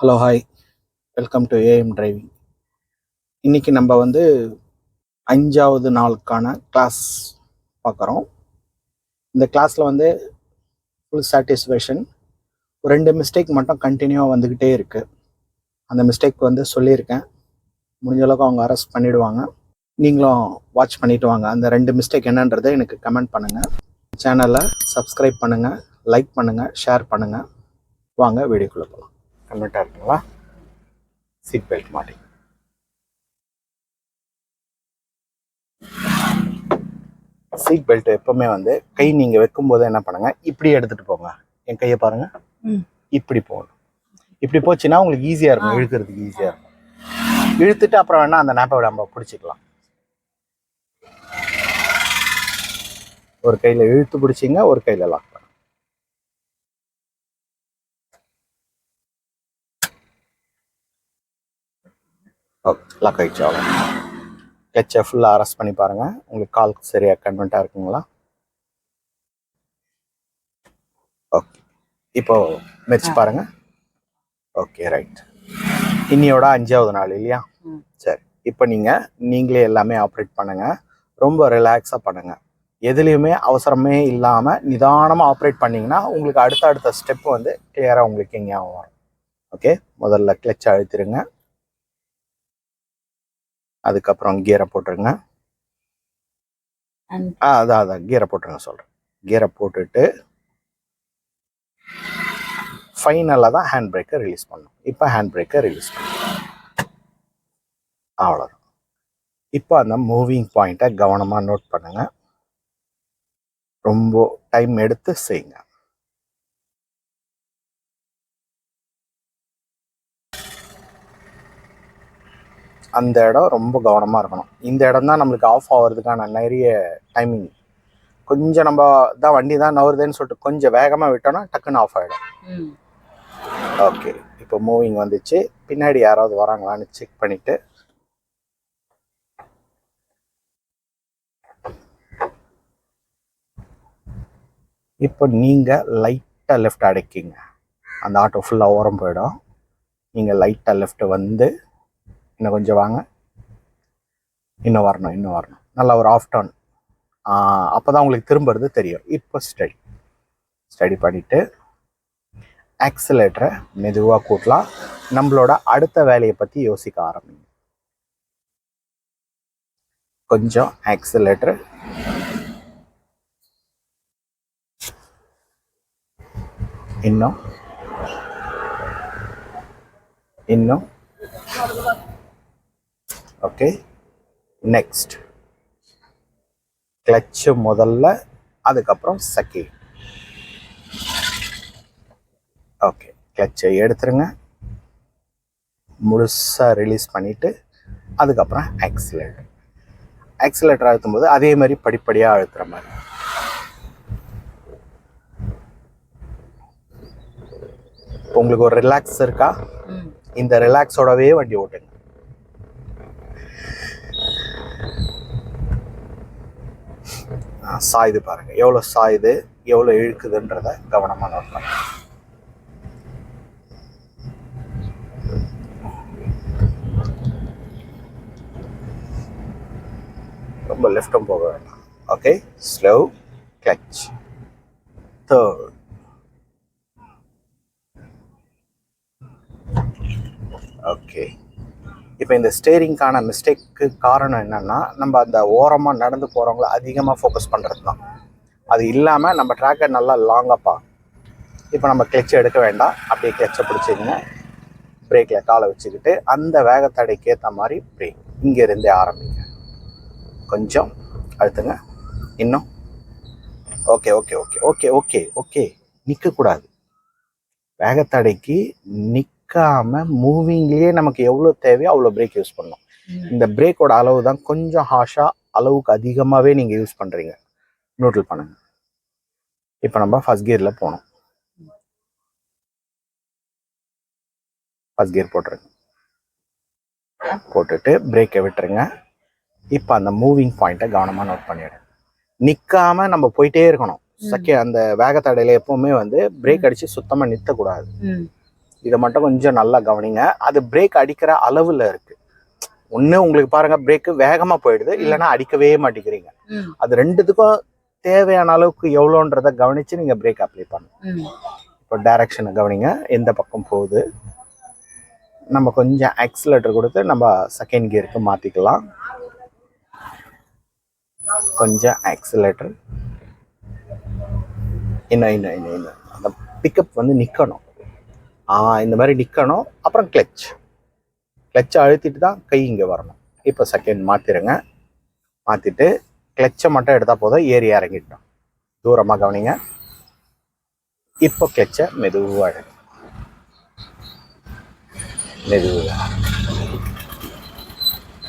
Hello hi, welcome to AM driving. இன்றைக்கி நம்ம 5வது நாளுக்கான கிளாஸ் பார்க்குறோம். இந்த கிளாஸில் ஃபுல் சாட்டிஸ்ஃபேக்ஷன். 2 மிஸ்டேக் மட்டும் கண்டினியூவாக வந்துக்கிட்டே இருக்குது. அந்த மிஸ்டேக் சொல்லியிருக்கேன். முடிஞ்ச அளவுக்கு அவங்க அரெஸ்ட் பண்ணிவிடுவாங்க. நீங்களும் வாட்ச் பண்ணிவிட்டு வாங்க. அந்த 2 மிஸ்டேக் என்னன்றதை எனக்கு கமெண்ட் பண்ணுங்கள். சேனலை சப்ஸ்கிரைப் பண்ணுங்கள், லைக் பண்ணுங்கள், ஷேர் பண்ணுங்கள். வாங்க வீடியோக்குள்ளே போகலாம். கன்வெர்ட்டாக இருக்குங்களா? சீட் பெல்ட் மாட்டி. சீட் பெல்ட் எப்பவுமே கை நீங்கள் வைக்கும்போது என்ன பண்ணுங்க, இப்படி எடுத்துட்டு போங்க. என் கையை பாருங்க, இப்படி போகணும். இப்படி போச்சுன்னா உங்களுக்கு ஈஸியா இருக்கும், இழுக்கிறதுக்கு ஈஸியா இருக்கும். இழுத்துட்டு அப்புறம் வேணா அந்த நாப்பை நம்ம பிடிச்சிக்கலாம். ஒரு கையில இழுத்து பிடிச்சிங்க, ஒரு கையில லாக். லாக் ஆயிடுச்சு. அவ்வளோ கிளச்சை ஃபுல்லாக அரெஸ்ட் பண்ணி பாருங்கள். உங்களுக்கு கால் சரியாக கன்வென்ட்டாக இருக்குங்களா? ஓகே, இப்போ மெரிச்சு பாருங்கள். Okay, right. இன்னியோட 5வது நாள் இல்லையா? சரி, இப்போ நீங்களே எல்லாமே ஆப்ரேட் பண்ணுங்கள். ரொம்ப ரிலாக்ஸாக பண்ணுங்கள். எதுலேயுமே அவசரமே இல்லாமல் நிதானமாக ஆப்ரேட் பண்ணிங்கன்னா உங்களுக்கு அடுத்த ஸ்டெப் கிளியராக உங்களுக்கு எங்கேயும் வரும். ஓகே, முதல்ல கிளச்சை அழுத்திடுங்க. அதுக்கப்புறம் கியரை போட்டுருங்க. அதான் கியரை போட்டுருங்க சொல்கிறேன். கியரை போட்டுட்டு ஃபைனலாக தான் ஹேண்ட் பிரேக்கை ரிலீஸ் பண்ணணும். இப்போ ஹேண்ட் பிரேக்கை ரிலீஸ் பண்ணணும். அவ்வளோதான். இப்போ அந்த மூவிங் பாயிண்ட்டை கவனமாக நோட் பண்ணுங்கள். ரொம்ப டைம் எடுத்து செய்யுங்க. அந்த இடம் ரொம்ப கவனமாக இருக்கணும். இந்த இடம் தான் நம்மளுக்கு ஆஃப் ஆகிறதுக்கான நிறைய டைமிங். கொஞ்சம் நம்ம தான் வண்டி தான் நவருதுன்னு சொல்லிட்டு கொஞ்சம் வேகமாக விட்டோன்னா டக்குன்னு ஆஃப் ஆகிடும். ஓகே, இப்போ மூவிங் வந்துச்சு. பின்னாடி யாராவது வராங்களான்னு செக் பண்ணிவிட்டு இப்போ நீங்கள் லைட்டாக லெஃப்ட் அடைக்கிங்க. அந்த ஆட்டோ ஃபுல்லாக ஓரம் போயிடும். நீங்கள் லைட்டாக லெஃப்ட் இன்னும் கொஞ்சம் வாங்க. இன்னும் வரணும். நல்லா ஒரு ஆஃப் டர்ன். அப்போ தான் உங்களுக்கு திரும்புறது தெரியும். இப்போ ஸ்டடி பண்ணிவிட்டு ஆக்சிலேட்டரை மெதுவாக கூட்டலாம். நம்மளோட அடுத்த வேலையை பற்றி யோசிக்க ஆரம்பிங்க. கொஞ்சம் ஆக்சிலேட்டர், இன்னும் ஓகே. நெக்ஸ்ட் கிளச்சு முதல்ல, அதுக்கப்புறம் செகண்ட். ஓகே, கிளச்சை எடுத்துருங்க. முழுசாக ரிலீஸ் பண்ணிவிட்டு அதுக்கப்புறம் ஆக்சிலேட்டர் அழுத்தும் போது அதே மாதிரி படிப்படியாக அழுத்துற மாதிரி. உங்களுக்கு ஒரு ரிலாக்ஸ் இருக்கா? இந்த ரிலாக்ஸோடவே வண்டி ஓட்டுங்க. சாயுது பாருங்க, எவ்வளோ சாயுது, எவ்வளோ இழுக்குதுன்றத கவனமாக நோட் பண்ணுங்க. ரொம்ப லெஃப்டும் போக வேண்டாம். Okay, slow clutch. Third. Okay, இப்போ இந்த ஸ்டேரிங்கான மிஸ்டேக்கு காரணம் என்னென்னா, நம்ம அந்த ஓரமாக நடந்து போகிறவங்கள அதிகமாக ஃபோக்கஸ் பண்ணுறது தான். அது இல்லாமல் நம்ம ட்ராக்கை நல்லா லாங்கப்பா. இப்போ நம்ம கிளச்சை எடுக்க வேண்டாம். அப்படியே கிளச்சை பிடிச்சிங்க. பிரேக்கில் காலை வச்சுக்கிட்டு அந்த வேகத்தடைக்கு ஏற்ற மாதிரி பிரேக் இங்கேருந்தே ஆரம்பிங்க. கொஞ்சம் அழுத்துங்க. இன்னும். Okay okay okay okay okay okay நிற்கக்கூடாது. வேகத்தடைக்கு நிற்காம மூவிங்லேயே நமக்கு எவ்வளோ தேவையோ அவ்வளோ பிரேக் யூஸ் பண்ணணும். இந்த பிரேக்கோட அளவு தான் கொஞ்சம் ஹாஷாக, அளவுக்கு அதிகமாகவே நீங்கள் யூஸ் பண்ணுறீங்க. நோட்டில் பண்ணுங்க. இப்போ நம்ம ஃபர்ஸ்ட் கியரில் போகணும். ஃபர்ஸ்ட் கியர் போட்டுட்டு பிரேக்கை விட்டுருங்க. இப்போ அந்த மூவிங் பாயிண்ட்டை கவனமாக நோட் பண்ணிவிடுங்க. நிற்காம நம்ம போயிட்டே இருக்கணும். அந்த வேகத்தடையில எப்பவுமே பிரேக் அடித்து சுத்தமாக நிறுத்தக்கூடாது. இதை மட்டும் கொஞ்சம் நல்லா கவனிங்க. அது பிரேக் அடிக்கிற அளவில் இருக்குது. ஒன்று உங்களுக்கு பாருங்க பிரேக்கு வேகமாக போயிடுது, இல்லைன்னா அடிக்கவே மாட்டேங்கிறீங்க. அது ரெண்டுத்துக்கும் தேவையான அளவுக்கு எவ்வளோன்றதை கவனித்து நீங்கள் பிரேக் அப்ளை பண்ணணும். இப்போ டைரக்ஷனை கவனிங்க, எந்த பக்கம் போகுது. நம்ம கொஞ்சம் ஆக்சிலேட்டர் கொடுத்து நம்ம செகண்ட் கியருக்கு மாற்றிக்கலாம். கொஞ்சம் ஆக்சிலேட்டர், இன்னும் அந்த பிக்கப் வந்து நிற்கணும். இந்த மாதிரி நிற்கணும். அப்புறம் கிளச்சை அழுத்திட்டு தான் கை இங்கே வரணும். இப்போ செகண்ட் மாற்றிடுங்க. மாற்றிட்டு கிளச்சை மட்டும் எடுத்தால் போதும், ஏறி இறங்கிட்டோம். தூரமாக கவனிங்க. இப்போ கிளச்சை மெதுவாக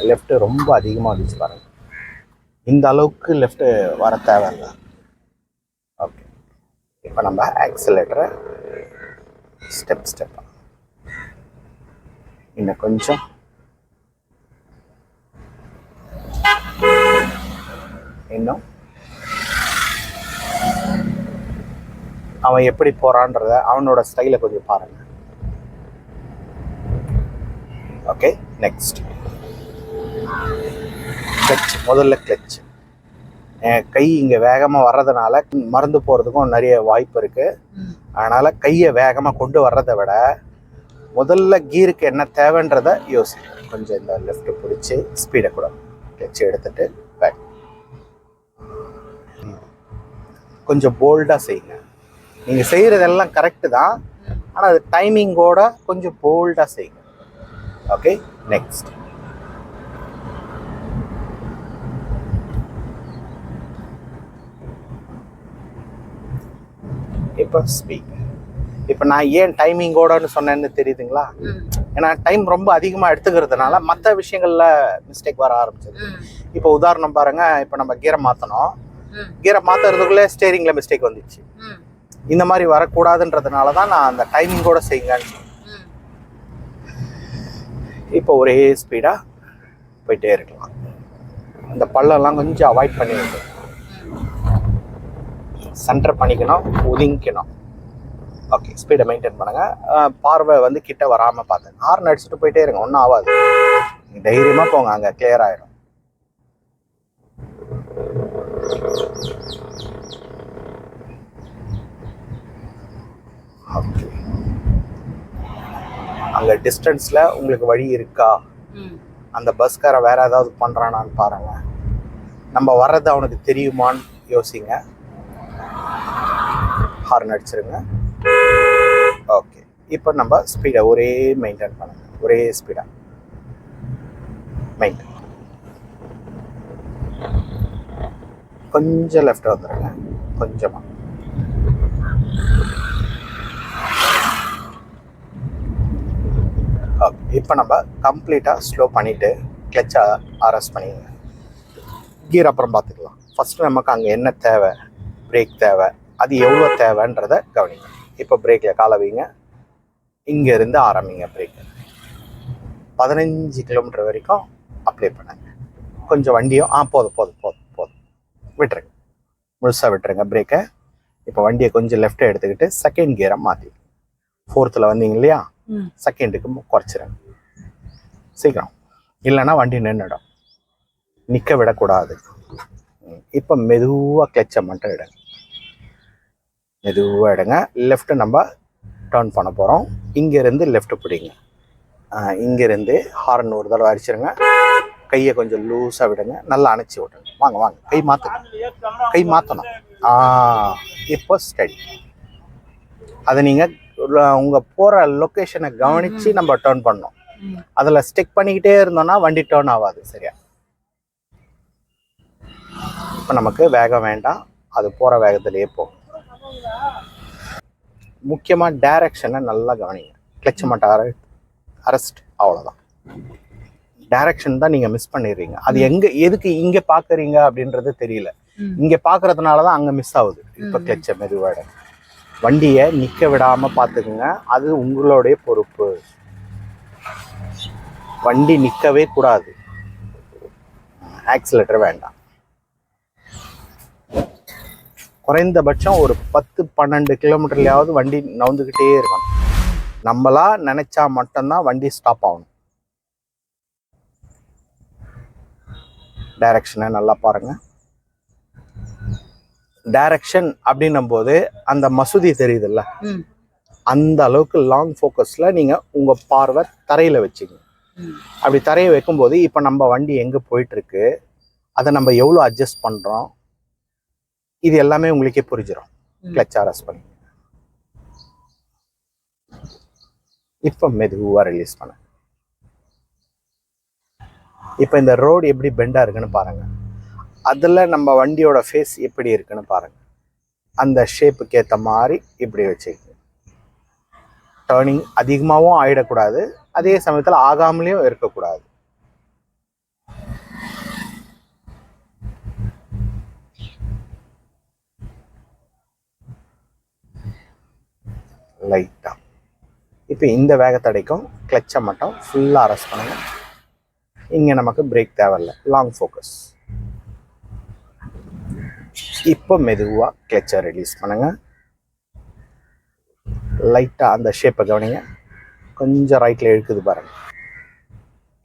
லெஃப்ட்டு ரொம்ப அதிகமாக வந்துச்சு பாருங்க. இந்த அளவுக்கு லெஃப்ட்டு வர தேவையில்லை. ஓகே, இப்போ நம்ம ஆக்சிலேட்டரை ஸ்டெப்பாக இன்னும் கொஞ்சம் இன்னும் அவன் எப்படி போறான்றத அவனோட ஸ்டைலை கொஞ்சம் பாருங்க. Okay, next clutch. முதல்ல கிளச். கை இங்கே வேகமாக வர்றதுனால மறந்து போகிறதுக்கும் நிறைய வாய்ப்பு இருக்குது. அதனால் கையை வேகமாக கொண்டு வர்றதை விட முதல்ல கீருக்கு என்ன தேவைன்றதை யோசிங்க. கொஞ்சம் இந்த லெஃப்ட்டு பிடிச்சி ஸ்பீடை கூட கிளச் எடுத்துட்டு பேக். கொஞ்சம் போல்டாக செய்யுங்க. நீங்கள் செய்கிறதெல்லாம் கரெக்டு தான், ஆனால் அது டைமிங்கோட கொஞ்சம் போல்டாக செய்யுங்க. Okay, next. இப்போ ஸ்பீட். இப்போ நான் ஏன் டைமிங்கோடன்னு சொன்னேன்னு தெரியுதுங்களா? ஏன்னா டைம் ரொம்ப அதிகமாக எடுத்துக்கிறதுனால மற்ற விஷயங்களில் மிஸ்டேக் வர ஆரம்பிச்சது. இப்போ உதாரணம் பாருங்க, இப்போ நம்ம கீரை மாற்றணும். கீரை மாற்றுறதுக்குள்ளே ஸ்டேரிங்கில் மிஸ்டேக் வந்துச்சு. இந்த மாதிரி வரக்கூடாதுன்றதுனால தான் நான் அந்த டைமிங்கோட செய்யுங்கன்னு சொன்னேன். இப்போ ஒரே ஸ்பீடாக போயிட்டே இருக்கலாம். இந்த பள்ளம்லாம் கொஞ்சம் அவாய்ட் பண்ணி வைக்கணும். சென்டர் பண்ணிக்கணும், ஒதுங்கிக்கணும். ஓகே, ஸ்பீடை மெயின்டைன் பண்ணுங்கள். பார்வை வந்து கிட்ட வராமல் பார்த்தேன். ஹார்ன் அடிச்சுட்டு போயிட்டே இருங்க, ஒன்றும் ஆகாது. தைரியமாக போங்க, அங்கே கிளியர் ஆகிடும். ஓகே, அங்கே டிஸ்டன்ஸில் உங்களுக்கு வழி இருக்கா, அந்த பஸ்கார வேற ஏதாவது பண்ணுறானான்னு பாருங்க. நம்ம வர்றது அவனுக்கு தெரியுமான்னு யோசிங்க. ஹார்ன் அடிச்சிருங்க. ஓகே, இப்போ நம்ம ஸ்பீடை ஒரே மெயின்டைன் பண்ணுங்க. ஒரே ஸ்பீடாக மெயின்டைன். கொஞ்சம் லெஃப்ட் வந்துடுங்க, கொஞ்சமாக. ஓகே, இப்போ நம்ம கம்ப்ளீட்டாக ஸ்லோ பண்ணிவிட்டு கிளச்சை அரெஸ்ட் பண்ணிடுங்க. கீர் அப்புறம் பார்த்துக்கலாம். ஃபஸ்ட்டு நமக்கு அங்கே என்ன தேவை, பிரேக் தேவை, அது எவ்வளோ தேவைன்றதை கவனிங்க. இப்போ பிரேக்கில் காலை வைங்க. இங்கேருந்து ஆரம்பிங்க. பிரேக்கு 15 கிலோமீட்டர் வரைக்கும் அப்ளை பண்ணுங்க. கொஞ்சம் வண்டியும் போதும் விட்டுருங்க, முழுசாக விட்டுருங்க பிரேக்கை. இப்போ வண்டியை கொஞ்சம் லெஃப்ட்டை எடுத்துக்கிட்டு செகண்ட் கியரை மாற்றி 4th வந்தீங்க இல்லையா, செகண்டுக்கு குறைச்சிருங்க சீக்கிரம், இல்லைன்னா வண்டி நின்றுடும். நிற்க விடக்கூடாது. இப்போ மெதுவாக கிளச்சை மட்டும் எடுங்க. மெதுவாக எடுங்க. லெஃப்ட்டு நம்ம டர்ன் பண்ண போகிறோம். இங்கேருந்து லெஃப்ட்டு பிடிங்க. இங்கேருந்து ஹார்ன் ஒரு தடவை அடிச்சிருங்க. கையை கொஞ்சம் லூஸாக விடுங்க. நல்லா அணைச்சி விட்டுருங்க. வாங்க கை மாற்றணும். இப்போ ஸ்டடி. அதை நீங்கள் உங்கள் போகிற லொக்கேஷனை கவனித்து நம்ம டர்ன் பண்ணோம். அதில் ஸ்டிக் பண்ணிக்கிட்டே இருந்தோம்னா வண்டி டர்ன் ஆகாது சரியா. இப்போ நமக்கு வேகம் வேண்டாம், அது போகிற வேகத்திலேயே போகும். முக்கியமாக டைரக்ஷனை நல்லா கவனிங்க. கிளச் மட்டும் அரெஸ்ட், அவ்வளோதான். டைரக்ஷன் தான் நீங்கள் மிஸ் பண்ணிடுறீங்க. அது எதுக்கு இங்கே பார்க்குறீங்க அப்படின்றது தெரியல. இங்கே பார்க்கறதுனால தான் அங்கே மிஸ் ஆகுது. இப்போ கிளச்சை மெதுவாக வண்டியை நிற்க விடாமல் பார்த்துக்குங்க. அது உங்களுடைய பொறுப்பு. வண்டி நிற்கவே கூடாது. ஆக்சிலேட்டர் வேண்டாம். குறைந்தபட்சம் ஒரு 10-12 கிலோமீட்டர்லையாவது வண்டி நவுந்துக்கிட்டே இருக்கணும். நம்மளா நினைச்சா மட்டும்தான் வண்டி ஸ்டாப் ஆகணும். டைரக்ஷனை நல்லா பாருங்க. டைரக்ஷன் அப்படின்னும் போது அந்த மசூதி தெரியுதுல்ல, அந்த அளவுக்கு லாங் ஃபோக்கஸ்ல நீங்க உங்க பார்வை தரையில வச்சுங்க. அப்படி தரையை வைக்கும்போது இப்போ நம்ம வண்டி எங்க போயிட்டு இருக்கு, அதை நம்ம எவ்வளோ அட்ஜஸ்ட் பண்றோம், இது எல்லாமே உங்களுக்கே புரிஞ்சிடும். கிளட்ச் அரெஸ்ட் பண்ணி இப்போ மெதுவா ரிலீஸ் பண்ண. இப்போ இந்த ரோடு எப்படி பெண்டா இருக்குன்னு பாருங்க. அதுல நம்ம வண்டியோட ஃபேஸ் எப்படி இருக்குன்னு பாருங்க. அந்த ஷேப்புக்கு ஏற்ற மாதிரி இப்படி வச்சுக்கோங்க. டேர்னிங் அதிகமாகவும் ஆயிடக்கூடாது, அதே சமயத்தில் ஆகாமலேயும் இருக்கக்கூடாது. லைட்டா இப்போ இந்த வேகத்தடைக்கும் கிளச்சை மட்டும் ஃபுல்லாக அரெஸ்ட் பண்ணுங்க. இங்கே நமக்கு பிரேக் தேவையில்லை, லாங் ஃபோக்கஸ். இப்போ மெதுவாக கிளச்சை ரிலீஸ் பண்ணுங்க. லைட்டாக அந்த ஷேப்பை கவனிங்க, கொஞ்சம் ரைட்டில் இழுக்குது பாருங்க.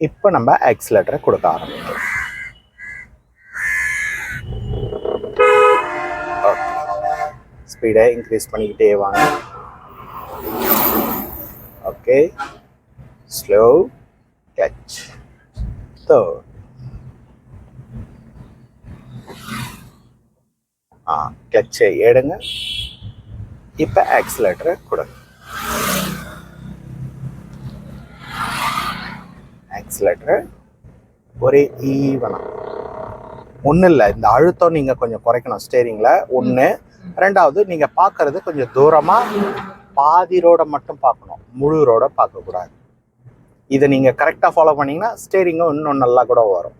இப்போ நம்ம ஆக்சிலேட்டரை கொடுக்க ஆரம்பிக்கிறோம். ஓகே, ஸ்பீடை இன்க்ரீஸ் பண்ணிக்கிட்டே வாங்க. Okay, slow clutch. தேர்ட், கிளட்சை எடுங்க. இப்போ ஆக்சிலேட்டரை கொடுங்க. ஆக்சிலேட்டரை ஒரே ஈவனா, ஒன்றும் இல்லை, இந்த அழுத்தம் நீங்கள் கொஞ்சம் குறைக்கணும் ஸ்டேரிங்கில். ஒன்று. ரெண்டாவது, நீங்கள் பார்க்கறது கொஞ்சம் தூரமாக பாதி ரோடை மட்டும் பார்க்கணும், முழு ரோடை பார்க்கக்கூடாது. இதை நீங்கள் கரெக்டாக ஃபாலோ பண்ணிங்கன்னா ஸ்டேரிங்கும் இன்னும் நல்லா கூட வரும்.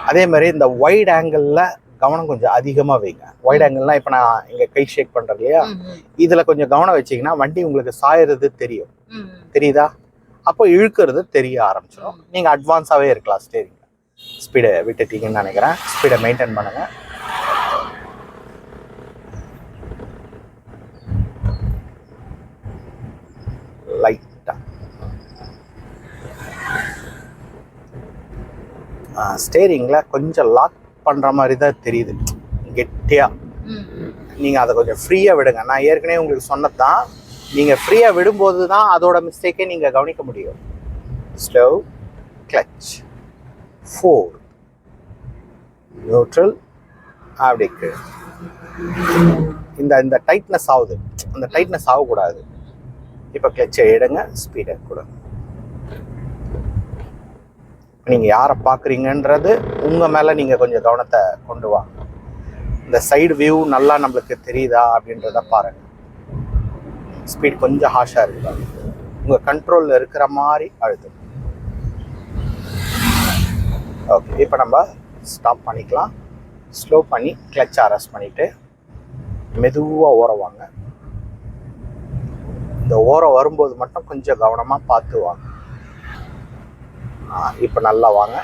அதே மாதிரி இந்த வைட் ஆங்கிளில் கவனம் கொஞ்சம் அதிகமாக வைங்க. வைட் ஆங்கிள்லாம் இப்போ நான் இங்கே கை ஷேக் பண்ணுறேன் இல்லையா, இதில் கொஞ்சம் கவனம் வச்சிங்கன்னா வண்டி உங்களுக்கு சாயறது தெரியும். தெரியுதா? அப்போ இழுக்கிறது தெரிய ஆரம்பிச்சிடும். நீங்கள் அட்வான்ஸாகவே இருக்கலாம் ஸ்டேரிங்கில். ஸ்பீடை விட்டுட்டீங்கன்னு நினைக்கிறேன். ஸ்பீடை மெயின்டைன் பண்ணுங்கள். லைட்டாக ஸ்டேரிங்கில் கொஞ்சம் லாக் பண்ணுற மாதிரி தான் தெரியுது கெட்டியாக. நீங்கள் அதை கொஞ்சம் ஃப்ரீயாக விடுங்க. நான் ஏற்கனவே உங்களுக்கு சொன்னது தான், நீங்கள் ஃப்ரீயாக விடும்போது தான் அதோட மிஸ்டேக்கே நீங்கள் கவனிக்க முடியும். Slow clutch. 4, நியூட்ரல். அப்படிக்கு இந்த டைட்னஸ் ஆகுது, அந்த டைட்னஸ் ஆகக்கூடாது. இப்போ கிளட்சை எடுங்க, ஸ்பீடை கொடுங்க. நீங்கள் யாரை பார்க்குறீங்கன்றது உங்கள் மேலே நீங்கள் கொஞ்சம் கவனத்தை கொண்டு வாங்க. இந்த சைடு வியூ நல்லா நம்மளுக்கு தெரியுதா அப்படின்றத பாருங்கள். ஸ்பீட் கொஞ்சம் ஹாஷாக இருக்குது, உங்கள் கண்ட்ரோலில் இருக்கிற மாதிரி அழுத்து. ஓகே, இப்போ நம்ம ஸ்டாப் பண்ணிக்கலாம். ஸ்லோ பண்ணி கிளட்ச் அரெஸ்ட் பண்ணிவிட்டு மெதுவாக ஓரம் வாங்க. இந்த ஓரம் வரும்போது மட்டும் கொஞ்சம் கவனமாக பார்த்து வாங்க. இப்போ நல்லா வாங்க.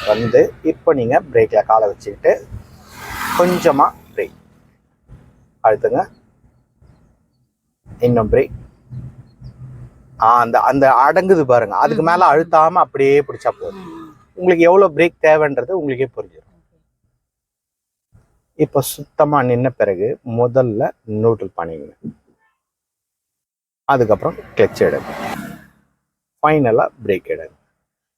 வந்து இப்போ நீங்கள் பிரேக்கில் காலை வச்சுக்கிட்டு கொஞ்சமாக பிரேக் அழுத்துங்க. இன்னும் பிரேக். அந்த அடங்குது பாருங்க, அதுக்கு மேலே அழுத்தாமல் அப்படியே பிடிச்சா போதும். உங்களுக்கு எவ்வளோ பிரேக் தேவைன்றது உங்களுக்கே புரிஞ்சிடும். இப்போ சுத்தமாக நின்ன பிறகு முதல்ல நியூட்ரல் பண்ணிடுங்க. அதுக்கப்புறம் கிளட்ச் எடுங்க. ஃபைனலாக பிரேக் எடுங்க.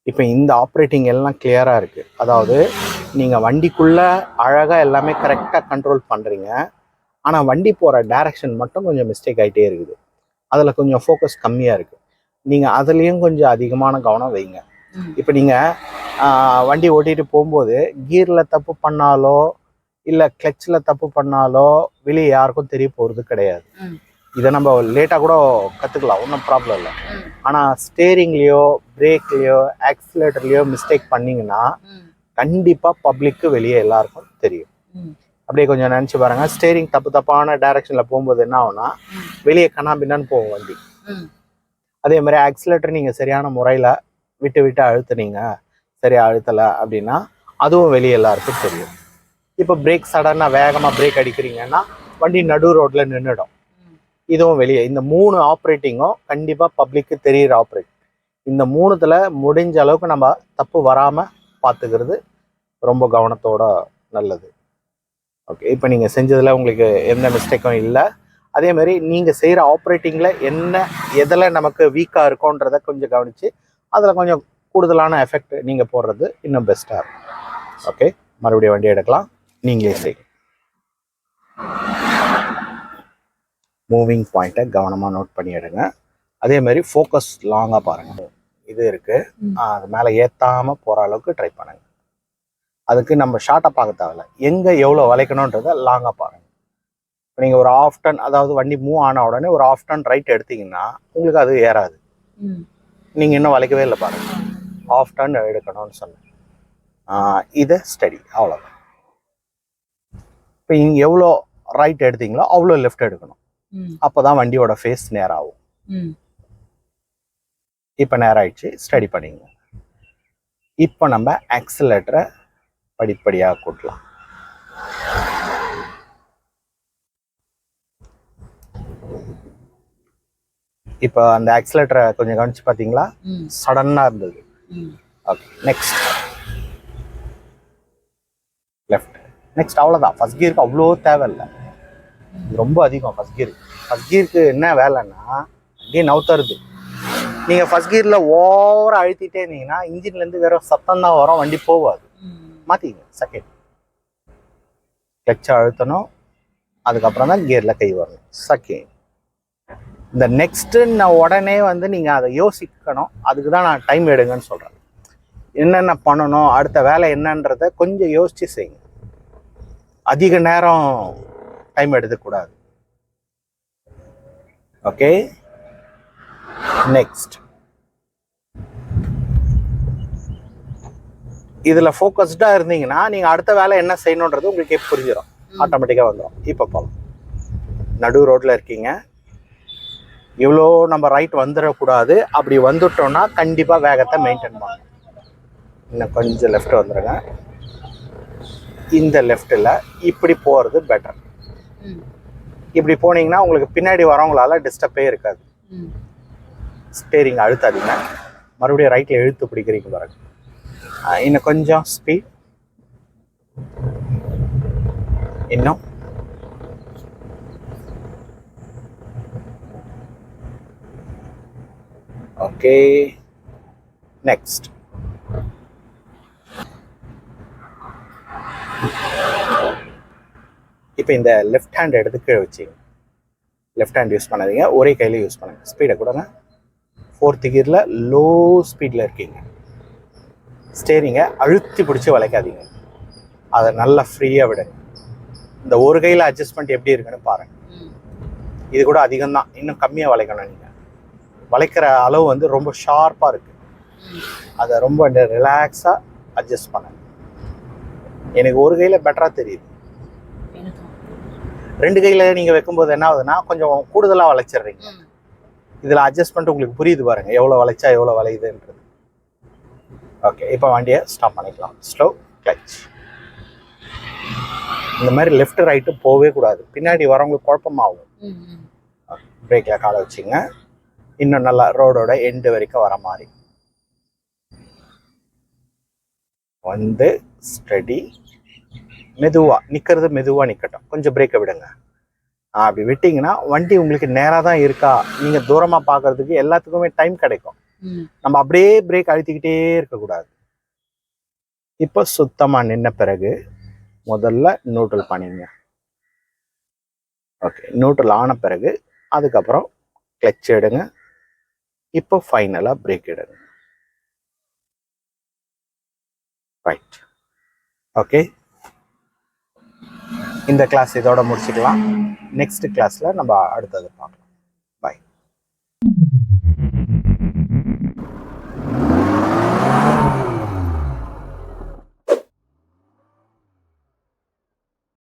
இப்போ இந்த ஆப்ரேட்டிங் எல்லாம் கிளியராக இருக்குது. அதாவது நீங்கள் வண்டிக்குள்ளே அழகாக எல்லாமே கரெக்டாக கண்ட்ரோல் பண்ணுறீங்க. ஆனால் வண்டி போகிற டைரக்ஷன் மட்டும் கொஞ்சம் மிஸ்டேக் ஆகிட்டே இருக்குது. அதில் கொஞ்சம் ஃபோக்கஸ் கம்மியாக இருக்குது. நீங்கள் அதுலேயும் கொஞ்சம் அதிகமான கவனம் வைங்க. இப்போ நீங்கள் வண்டி ஓட்டிகிட்டு போகும்போது கீரில் தப்பு பண்ணாலோ இல்லை கிளட்சில் தப்பு பண்ணாலோ வெளியே யாருக்கும் தெரிய போகிறது கிடையாது. இதை நம்ம லேட்டாக கூட கற்றுக்கலாம், ஒன்றும் ப்ராப்ளம் இல்லை. ஆனால் ஸ்டேரிங்லேயோ பிரேக்லேயோ ஆக்சிலேட்டர்லேயோ மிஸ்டேக் பண்ணிங்கன்னா கண்டிப்பாக பப்ளிக்கு வெளியே எல்லாருக்கும் தெரியும். அப்படியே கொஞ்சம் நினச்சி பாருங்கள், ஸ்டேரிங் தப்பான டைரக்ஷனில் போகும்போது என்ன ஆகும்னா வெளியே கண்ணாபின்னான்னு போகும் வண்டி. அதே மாதிரி ஆக்சிலேட்டர் நீங்கள் சரியான முறையில் விட்டு அழுத்துனீங்க, சரியா அழுத்தலை அப்படின்னா அதுவும் வெளியே எல்லாருக்கும் தெரியும். இப்போ பிரேக் சடனாக வேகமாக பிரேக் அடிக்கிறீங்கன்னா வண்டி நடு ரோட்டில் நின்றுடும். இதுவும் வெளியே. இந்த 3 ஆப்ரேட்டிங்கும் கண்டிப்பாக பப்ளிக்கு தெரிகிற ஆப்ரேட். இந்த 3த்துல முடிஞ்ச அளவுக்கு நம்ம தப்பு வராமல் பார்த்துக்கிறது ரொம்ப கவனத்தோட நல்லது. ஓகே, இப்போ நீங்கள் செஞ்சதில் உங்களுக்கு எந்த மிஸ்டேக்கும் இல்லை. அதேமாதிரி நீங்கள் செய்கிற ஆப்ரேட்டிங்கில் எதில் நமக்கு வீக்காக இருக்கோன்றதை கொஞ்சம் கவனித்து அதில் கொஞ்சம் கூடுதலான எஃபெக்ட் நீங்கள் போடுறது இன்னும் பெஸ்ட்டாக இருக்கும். ஓகே, மறுபடியும் வண்டி எடுக்கலாம். நீங்களே செய். மூவிங் பாயிண்ட்டை கவனமாக நோட் பண்ணி எடுங்க. அதேமாதிரி ஃபோக்கஸ் லாங்காக பாருங்கள். இது இருக்குது, அது மேலே ஏற்றாமல் போகிற அளவுக்கு ட்ரை பண்ணுங்கள். அதுக்கு நம்ம ஷார்ட்டாக பார்க்க தேவையில்ல, எங்கே எவ்வளோ வளைக்கணுன்றதை லாங்காக பாருங்கள். இப்போ நீங்கள் ஒரு ஆஃப் டன், அதாவது வண்டி மூவ் ஆன உடனே ஒரு ஆஃப் டன் ரைட் எடுத்தீங்கன்னா உங்களுக்கு அது ஏறாது. நீங்கள் இன்னும் வளைக்கவே இல்லை பாருங்கள். ஆஃப் டன் எடுக்கணும்னு சொன்னேன். இதை ஸ்டடி, அவ்வளோதான். இப்போ இங்கே எவ்வளோ ரைட் எடுத்தீங்களோ அவ்வளோ லெஃப்ட் எடுக்கணும். அப்போ தான் வண்டியோட ஃபேஸ் நேராகும். இப்போ நேரம் ஆயிடுச்சு, ஸ்டடி பண்ணிங்க. இப்போ நம்ம ஆக்சிலேட்டரை படிப்படியாக கூட்டலாம். இப்போ அந்த ஆக்சிலேட்டரை கொஞ்சம் கவனிச்சு பார்த்தீங்களா? சடனாக இருந்தது. Okay, next left. நெக்ஸ்ட் அவ்வளோதான். ஃபர்ஸ்ட் கியருக்கு அவ்வளோ தேவையில்லை, ரொம்ப அதிகம். ஃபர்ஸ்ட் கியருக்கு என்ன வேலைன்னா அப்படியே நவுத்தருது. நீங்கள் ஃபர்ஸ்ட் கியரில் ஓவராக அழுத்திட்டே இருந்தீங்கன்னா இன்ஜின்லேருந்து வேற சத்தம் தான் வரும், வண்டி போகாது. மாற்றிங்க. செகண்ட் கிளச்சை அழுத்தணும், அதுக்கப்புறம் தான் கியரில் கை வரணும். செகண்ட் இந்த நெக்ஸ்ட்டுன்னு உடனே நீங்கள் அதை யோசிக்கணும். அதுக்கு தான் நான் டைம் எடுங்கன்னு சொல்கிறேன். என்னென்ன பண்ணணும், அடுத்த வேலை என்னன்றதை கொஞ்சம் யோசித்து செய்யுங்க. அதிக நேரம் டைம் எடுத்துக்கூடாது. Okay, next. இதில் ஃபோக்கஸ்டாக இருந்தீங்கன்னா நீங்கள் அடுத்த வேலை என்ன செய்யணுன்றது உங்களுக்கு புரிஞ்சிடும், ஆட்டோமேட்டிக்காக வந்துடும். இப்போ போகலாம். நடு ரோட்டில் இருக்கீங்க, இவ்வளோ நம்ம ரைட் வந்துடக்கூடாது. அப்படி வந்துட்டோம்னா கண்டிப்பாக வேகத்தை மெயின்டைன் பண்ணணும். இன்னும் கொஞ்சம் லெஃப்ட் வந்துடுங்க. இந்த லெஃப்ட்டில் இப்படி போகிறது பெட்டர். இப்படி போனீங்கன்னா உங்களுக்கு பின்னாடி வரவங்களால டிஸ்டர்பே இருக்காது. ஸ்டேரிங் அழுத்தாதீங்க. மறுபடியும் ரைட்டில் இழுத்து பிடிக்கிறீங்க பாருங்க. இன்னும் கொஞ்சம் ஸ்பீட். இன்னும் ஓகே, நெக்ஸ்ட். இப்போ இந்த லெஃப்ட் ஹேண்ட் எடுத்து கீழே வச்சுங்க. லெஃப்ட் ஹேண்ட் யூஸ் பண்ணாதீங்க, ஒரே கையில் யூஸ் பண்ணுங்க. ஸ்பீடை கொடுங்க. 4th கியரில் லோ ஸ்பீடில் இருக்கீங்க. ஸ்டேரிங்கை அழுத்தி பிடிச்சி வளைக்காதீங்க, அதை நல்லா ஃப்ரீயாக விடுங்க. இந்த ஒரு கையில் அட்ஜஸ்ட்மெண்ட் எப்படி இருக்குன்னு பாருங்கள். இது கூட அதிகம்தான், இன்னும் கம்மியாக வளைக்கணும். நீங்கள் வளைக்கிற அளவு ரொம்ப ஷார்ப்பாக இருக்குது. அதை ரொம்ப ரிலாக்ஸாக அட்ஜஸ்ட் பண்ணுங்க. எனக்கு ஒரு கையில் பெட்டராக தெரியுது. 2 கையில் நீங்கள் வைக்கும்போது என்ன ஆகுதுன்னா கொஞ்சம் கூடுதலாக வளைச்சிடுறீங்க. இதில் அட்ஜஸ்ட்மெண்ட் உங்களுக்கு புரியுது பாருங்க, எவ்வளோ வளைச்சா எவ்வளோ வளையுதுன்றது. ஓகே, இப்போ வண்டியை ஸ்டாப் பண்ணிக்கலாம். Slow clutch. இந்த மாதிரி லெஃப்ட் ரைட்டு போகவே கூடாது, பின்னாடி வரவங்களுக்கு குழப்பமாகும். பிரேக்கில் காலை வச்சுங்க. இன்னும் நல்லா ரோடோட எண்டு வரைக்கும் வர மாதிரி வந்து ஸ்டடி. மெதுவாக நிற்கிறது, மெதுவாக நிற்கட்டும். கொஞ்சம் பிரேக்கை விடுங்க. அப்படி விட்டிங்கன்னா வண்டி உங்களுக்கு நேராக தான் இருக்கா, நீங்கள் தூரமாக பார்க்கறதுக்கு எல்லாத்துக்குமே டைம் கிடைக்கும். நம்ம அப்படியே பிரேக் அழுத்திக்கிட்டே இருக்கக்கூடாது. இப்போ சுத்தமாக நின்ன பிறகு முதல்ல நியூட்ரல் பண்ணிங்க. ஓகே, நியூட்ரல் ஆன பிறகு அதுக்கப்புறம் கிளச் எடுங்க. இப்போ ஃபைனலாக பிரேக் எடுங்க. ரைட். ஓகே, இந்த கிளாஸ் இதோட முடிச்சுக்கலாம். நெக்ஸ்ட் கிளாஸில் நம்ம அடுத்தது பார்க்கலாம்.